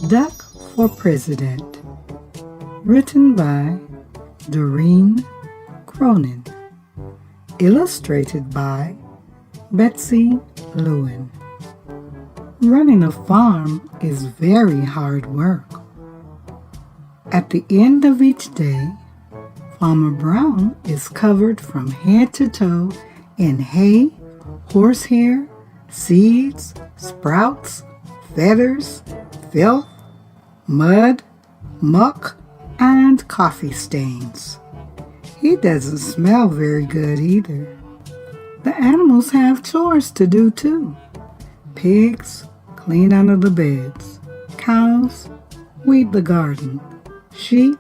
Duck for President, written by Doreen Cronin, illustrated by Betsy Lewin. Running a farm is very hard work. At the end of each day, Farmer Brown is covered from head to toe in hay, horsehair, seeds, sprouts, feathers, filth, mud, muck, and coffee stains. He doesn't smell very good either. The animals have chores to do too. Pigs clean under the beds. Cows weed the garden. Sheep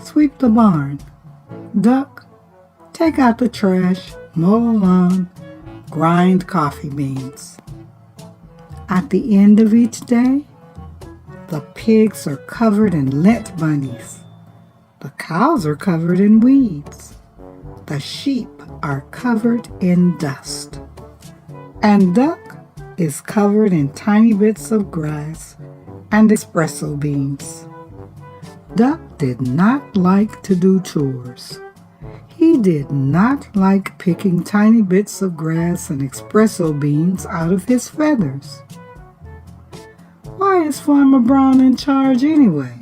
sweep the barn. Duck take out the trash, mow the lawn, grind coffee beans. At the end of each day, the pigs are covered in lint bunnies. The cows are covered in weeds. The sheep are covered in dust. And Duck is covered in tiny bits of grass and espresso beans. Duck did not like to do chores. He did not like picking tiny bits of grass and espresso beans out of his feathers. Why is Farmer Brown in charge anyway?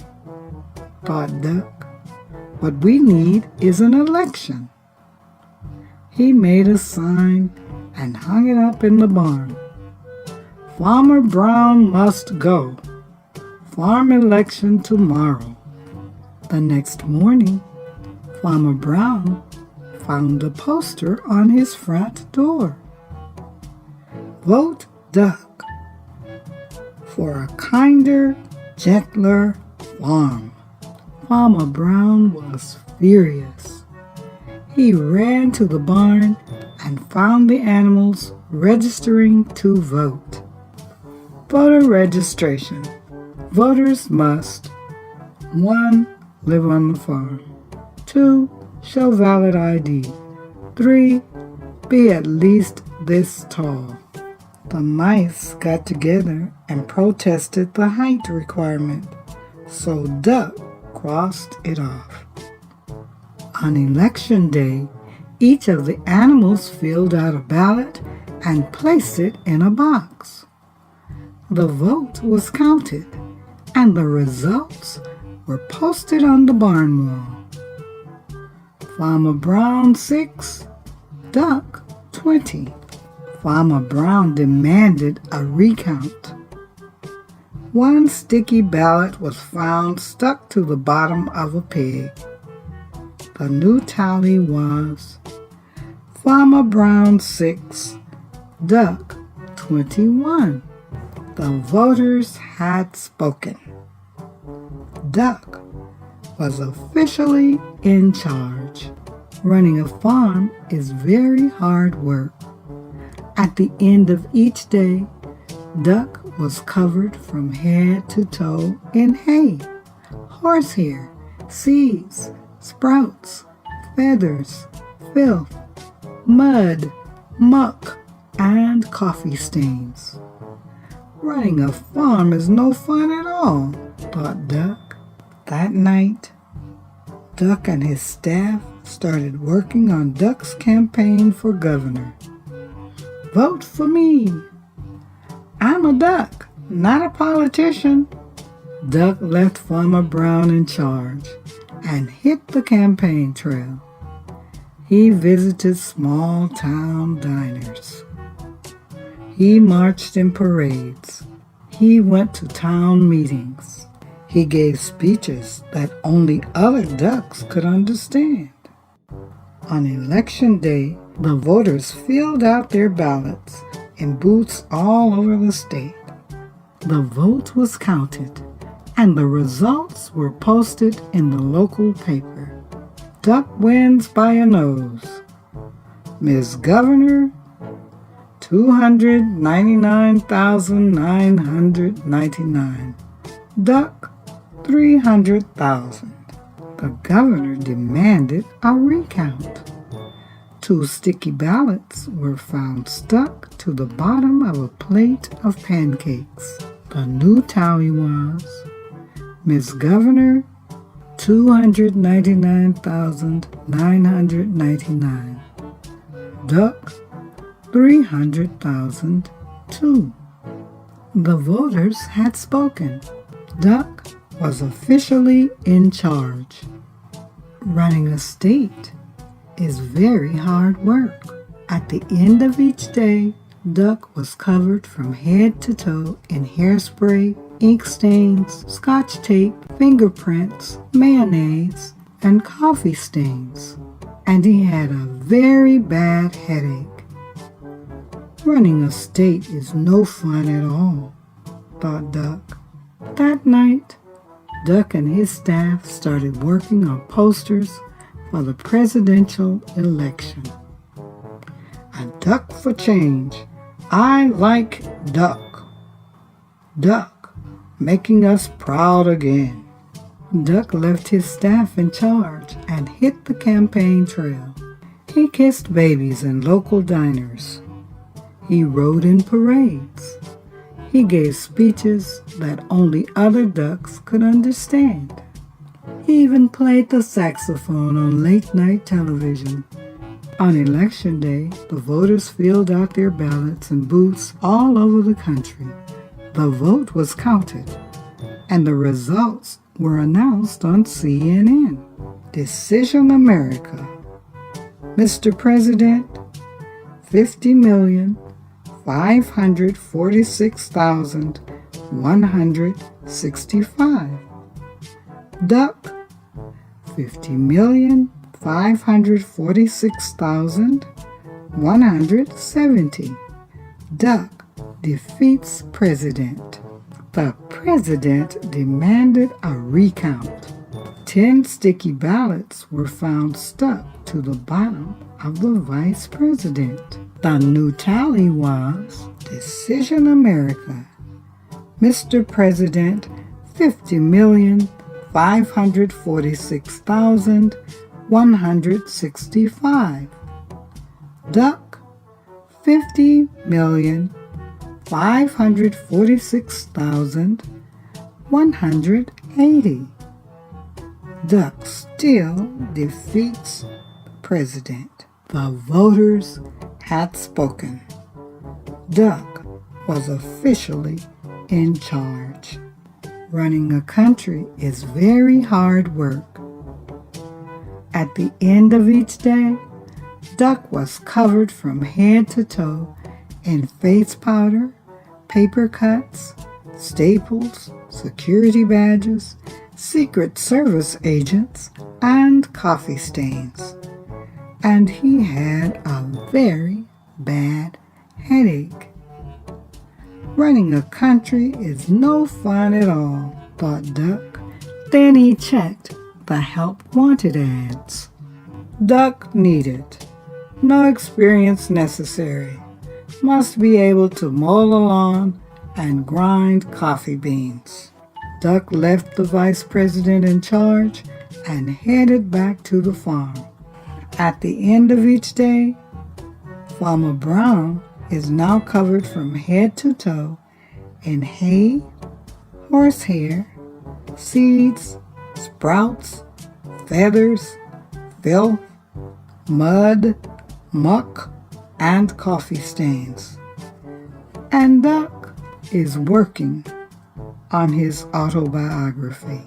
Thought Duck. What we need is an election. He made a sign and hung it up in the barn. Farmer Brown must go. Farm election tomorrow. The next morning, Farmer Brown found a poster on his front door. Vote Duck for a kinder, gentler farm. Farmer Brown was furious. He ran to the barn and found the animals registering to vote. Voter registration. Voters must 1. Live on the farm. 2. Show valid ID. 3. Be at least this tall. The mice got together and protested the height requirement, so Duck crossed it off. On election day, each of the animals filled out a ballot and placed it in a box. The vote was counted, and the results were posted on the barn wall. Farmer Brown 6, Duck 20. Farmer Brown demanded a recount. One sticky ballot was found stuck to the bottom of a pig. The new tally was Farmer Brown 6, Duck 21. The voters had spoken. Duck was officially in charge. Running a farm is very hard work. At the end of each day, Duck was covered from head to toe in hay, horsehair, seeds, sprouts, feathers, filth, mud, muck, and coffee stains. Running a farm is no fun at all, thought Duck. That night, Duck and his staff started working on Duck's campaign for governor. Vote for me. I'm a duck, not a politician. Duck left Farmer Brown in charge and hit the campaign trail. He visited small town diners. He marched in parades. He went to town meetings. He gave speeches that only other ducks could understand. On election day, the voters filled out their ballots in booths all over the state. The vote was counted, and the results were posted in the local paper. Duck wins by a nose. Ms. Governor, 299,999. Duck, 300,000. The governor demanded a recount. 2 sticky ballots were found stuck to the bottom of a plate of pancakes. The new tally was Miss Governor 299,999. Duck 300,002. The voters had spoken. Duck was officially in charge. Running a state is very hard work. At the end of each day, Duck was covered from head to toe in hairspray, ink stains, scotch tape, fingerprints, mayonnaise, and coffee stains. And he had a very bad headache. Running a state is no fun at all, thought Duck. That night, Duck and his staff started working on posters for the presidential election. A duck for change. I like Duck. Duck, making us proud again. Duck left his staff in charge and hit the campaign trail. He kissed babies in local diners. He rode in parades. He gave speeches that only other ducks could understand. He even played the saxophone on late-night television. On election day, the voters filled out their ballots in booths all over the country. The vote was counted, and the results were announced on CNN. Decision America. Mr. President, 50,546,165. Duck, 50,546,170. Duck defeats president. The president demanded a recount. 10 sticky ballots were found stuck to the bottom of the vice president. The new tally was Decision America. Mr. President, 50,546,165. Duck, 50,546,180. Duck still defeats president. The voters had spoken. Duck was officially in charge. Running a country is very hard work. At the end of each day, Duck was covered from head to toe in face powder, paper cuts, staples, security badges, Secret Service agents, and coffee stains. And he had a very bad headache. Running a country is no fun at all, thought Duck. Then he checked the help wanted ads. Duck needed. No experience necessary. Must be able to mow the lawn and grind coffee beans. Duck left the vice president in charge and headed back to the farm. At the end of each day, Farmer Brown is now covered from head to toe in hay, horsehair, seeds, sprouts, feathers, filth, mud, muck, and coffee stains. And Duck is working on his autobiography.